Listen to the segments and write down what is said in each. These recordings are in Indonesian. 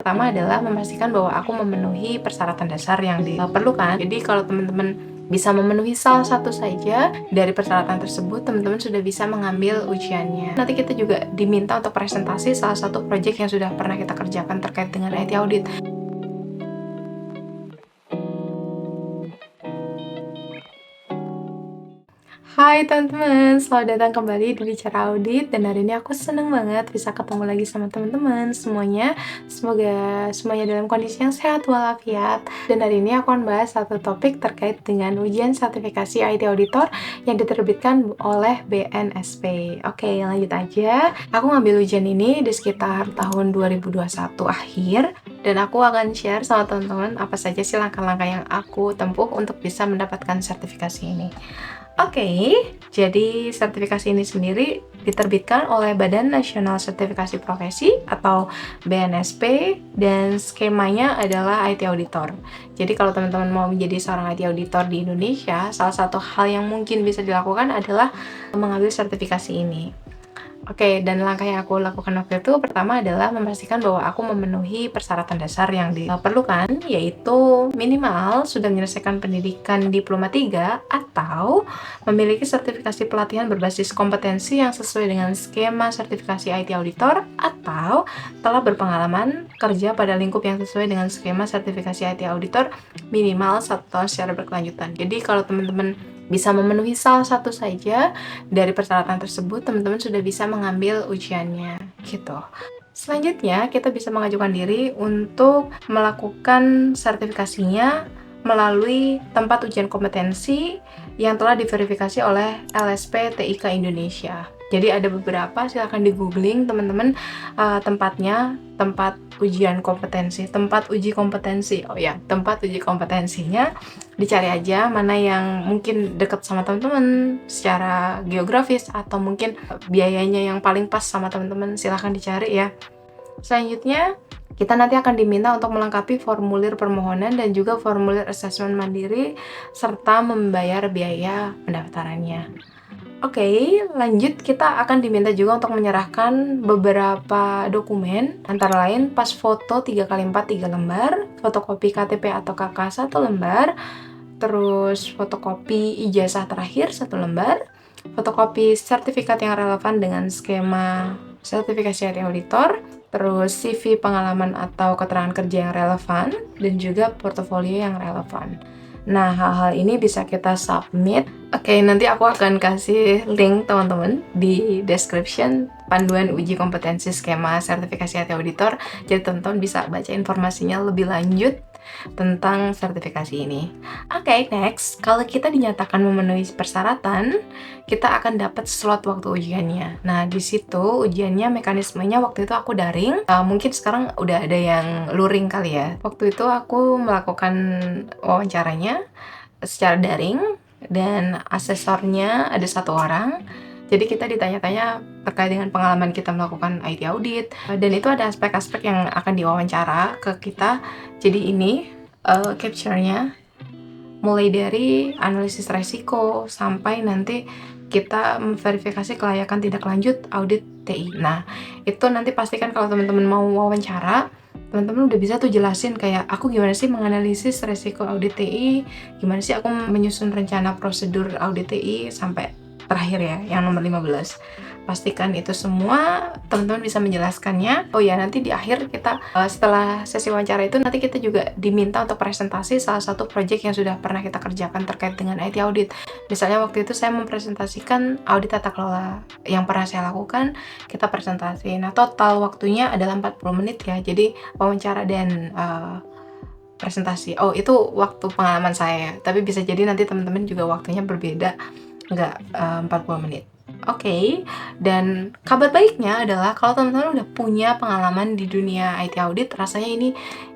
pertama adalah memastikan bahwa aku memenuhi persyaratan dasar yang diperlukan. Jadi kalau teman-teman bisa memenuhi salah satu saja dari persyaratan tersebut, teman-teman sudah bisa mengambil ujiannya. Nanti kita juga diminta untuk presentasi salah satu proyek yang sudah pernah kita kerjakan terkait dengan IT audit. Hai teman-teman, selamat datang kembali di Bicara Audit. Dan hari ini aku seneng banget bisa ketemu lagi sama teman-teman semuanya. Semoga semuanya dalam kondisi yang sehat walafiat. Dan hari ini aku akan bahas satu topik terkait dengan ujian sertifikasi IT Auditor yang diterbitkan oleh BNSP. Oke, lanjut aja. Aku ngambil ujian ini di sekitar tahun 2021 akhir. Dan aku akan share sama teman-teman apa saja sih langkah-langkah yang aku tempuh untuk bisa mendapatkan sertifikasi ini. Oke, jadi sertifikasi ini sendiri diterbitkan oleh Badan Nasional Sertifikasi Profesi atau BNSP dan skemanya adalah IT Auditor. Jadi kalau teman-teman mau menjadi seorang IT Auditor di Indonesia, salah satu hal yang mungkin bisa dilakukan adalah mengambil sertifikasi ini. Oke, dan langkah yang aku lakukan waktu itu pertama adalah memastikan bahwa aku memenuhi persyaratan dasar yang diperlukan, yaitu minimal sudah menyelesaikan pendidikan diploma 3 atau memiliki sertifikasi pelatihan berbasis kompetensi yang sesuai dengan skema sertifikasi IT Auditor atau telah berpengalaman kerja pada lingkup yang sesuai dengan skema sertifikasi IT Auditor minimal 1 tahun secara berkelanjutan. Jadi kalau teman-teman bisa memenuhi salah satu saja dari persyaratan tersebut, teman-teman sudah bisa mengambil ujiannya, gitu. Selanjutnya, kita bisa mengajukan diri untuk melakukan sertifikasinya melalui tempat ujian kompetensi yang telah diverifikasi oleh LSP TIK Indonesia. Jadi ada beberapa, silahkan di googling teman-teman tempatnya, tempat ujian kompetensi, tempat uji kompetensi. Oh ya, tempat uji kompetensinya dicari aja mana yang mungkin dekat sama teman-teman secara geografis atau mungkin biayanya yang paling pas sama teman-teman, silahkan dicari ya. Selanjutnya, kita nanti akan diminta untuk melengkapi formulir permohonan dan juga formulir asesmen mandiri serta membayar biaya pendaftarannya. Oke, lanjut kita akan diminta juga untuk menyerahkan beberapa dokumen, antara lain pas foto 3x4 3 lembar, fotokopi KTP atau KK 1 lembar, terus fotokopi ijazah terakhir 1 lembar, fotokopi sertifikat yang relevan dengan skema sertifikasi IT Auditor, terus CV pengalaman atau keterangan kerja yang relevan, dan juga portofolio yang relevan. Nah, hal-hal ini bisa kita submit. Oke, nanti aku akan kasih link teman-teman di description panduan uji kompetensi skema sertifikasi IT Auditor. Jadi teman-teman bisa baca informasinya lebih lanjut tentang sertifikasi ini. Oke, next. Kalau kita dinyatakan memenuhi persyaratan, kita akan dapat slot waktu ujiannya. Nah, di situ ujiannya mekanismenya waktu itu aku daring. Mungkin sekarang udah ada yang luring kali ya. Waktu itu aku melakukan wawancaranya secara daring dan asesornya ada 1 orang. Jadi kita ditanya-tanya terkait dengan pengalaman kita melakukan IT audit, dan itu ada aspek-aspek yang akan diwawancara ke kita. Jadi ini capture-nya mulai dari analisis resiko sampai nanti kita memverifikasi kelayakan tindak lanjut audit TI. Nah, itu nanti pastikan kalau teman-teman mau wawancara, teman-teman udah bisa tuh jelasin kayak aku gimana sih menganalisis resiko audit TI, gimana sih aku menyusun rencana prosedur audit TI sampai terakhir ya, yang nomor 15. Pastikan itu semua teman-teman bisa menjelaskannya. Oh ya, nanti di akhir kita setelah sesi wawancara itu nanti kita juga diminta untuk presentasi salah satu proyek yang sudah pernah kita kerjakan terkait dengan IT audit. Misalnya waktu itu saya mempresentasikan audit tata kelola yang pernah saya lakukan, kita presentasi. Nah, total waktunya adalah 40 menit ya. Jadi wawancara dan presentasi. Oh, itu waktu pengalaman saya. Tapi bisa jadi nanti teman-teman juga waktunya berbeda, nggak 40 menit. Oke, dan kabar baiknya adalah kalau teman-teman udah punya pengalaman di dunia IT audit, rasanya ini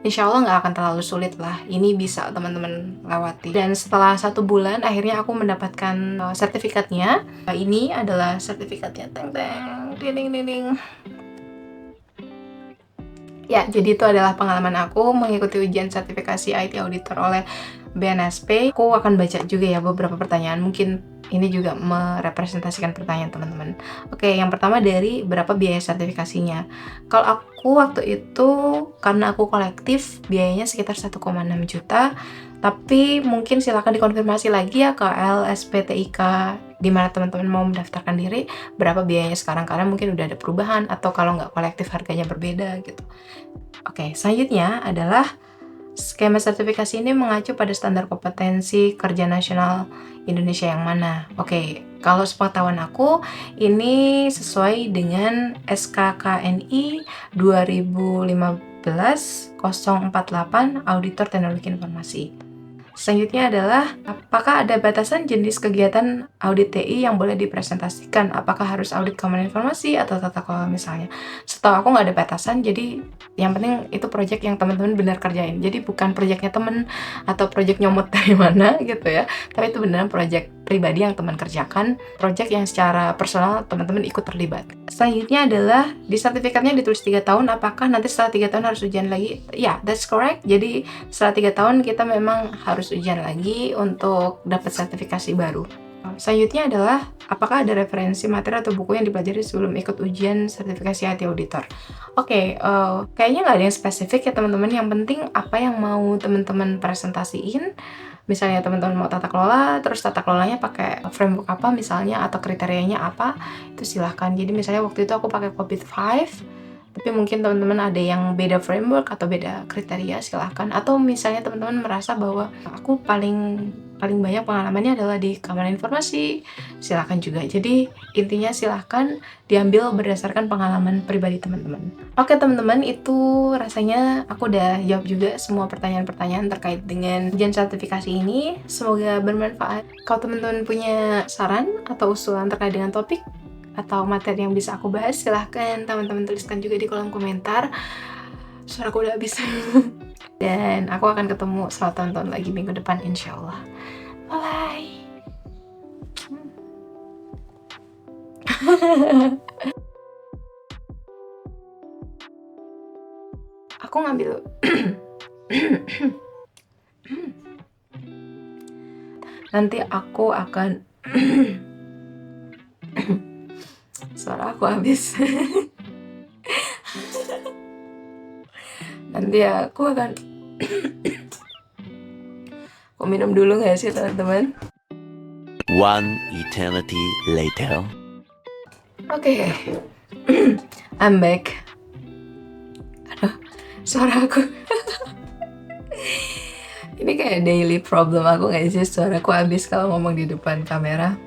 insya Allah nggak akan terlalu sulit lah. Ini bisa teman-teman lewati. Dan setelah 1 bulan, akhirnya aku mendapatkan sertifikatnya. Ini adalah sertifikatnya. Teng teng, ding ding ding. Ya, jadi itu adalah pengalaman aku mengikuti ujian sertifikasi IT Auditor oleh BNSP. Aku akan baca juga ya beberapa pertanyaan, mungkin ini juga merepresentasikan pertanyaan teman-teman. Oke, yang pertama dari berapa biaya sertifikasinya. Kalau aku waktu itu, karena aku kolektif, biayanya sekitar 1,6 juta, tapi mungkin silakan dikonfirmasi lagi ya ke LSPTIK di mana teman-teman mau mendaftarkan diri, berapa biayanya sekarang, karena mungkin udah ada perubahan, atau kalau nggak kolektif harganya berbeda gitu. Oke, selanjutnya adalah skema sertifikasi ini mengacu pada standar kompetensi kerja nasional Indonesia yang mana? Oke, kalau sepengetahuan aku, ini sesuai dengan SKKNI 2015-048 Auditor Teknologi Informasi. Selanjutnya adalah, apakah ada batasan jenis kegiatan audit TI yang boleh dipresentasikan? Apakah harus audit keamanan informasi atau tata kelola misalnya? Setahu aku nggak ada batasan, jadi yang penting itu project yang teman-teman benar kerjain. Jadi bukan projectnya temen atau project nyomot dari mana gitu ya, tapi itu beneran project pribadi yang teman kerjakan, project yang secara personal teman-teman ikut terlibat. Selanjutnya adalah, di sertifikatnya ditulis 3 tahun, apakah nanti setelah 3 tahun harus ujian lagi? Ya, that's correct. Jadi setelah 3 tahun kita memang harus ujian lagi untuk dapat sertifikasi baru. Selanjutnya adalah, apakah ada referensi materi atau buku yang dipelajari sebelum ikut ujian sertifikasi IT auditor? Oke, kayaknya nggak ada yang spesifik ya teman-teman. Yang penting apa yang mau teman-teman presentasiin. Misalnya teman-teman mau tata kelola, terus tata kelolanya pakai framework apa misalnya, atau kriterianya apa, itu silahkan. Jadi misalnya waktu itu aku pakai COVID-5, tapi mungkin teman-teman ada yang beda framework atau beda kriteria, silahkan. Atau misalnya teman-teman merasa bahwa aku paling banyak pengalamannya adalah di keamanan informasi, silahkan juga. Jadi intinya silahkan diambil berdasarkan pengalaman pribadi teman-teman. Oke teman-teman, itu rasanya aku udah jawab juga semua pertanyaan-pertanyaan terkait dengan ujian sertifikasi ini. Semoga bermanfaat. Kalau teman-teman punya saran atau usulan terkait dengan topik atau materi yang bisa aku bahas, silahkan teman-teman tuliskan juga di kolom komentar. Suaraku udah habis. Dan aku akan ketemu, selamat tonton lagi minggu depan insyaallah. Bye. Aku ngambil nanti aku akan suara aku habis. Nanti aku akan aku minum dulu nggak sih teman-teman? One eternity later. Oke. I'm back. Aduh, suara aku. Ini kayak daily problem aku nggak sih, suaraku habis kalau ngomong di depan kamera.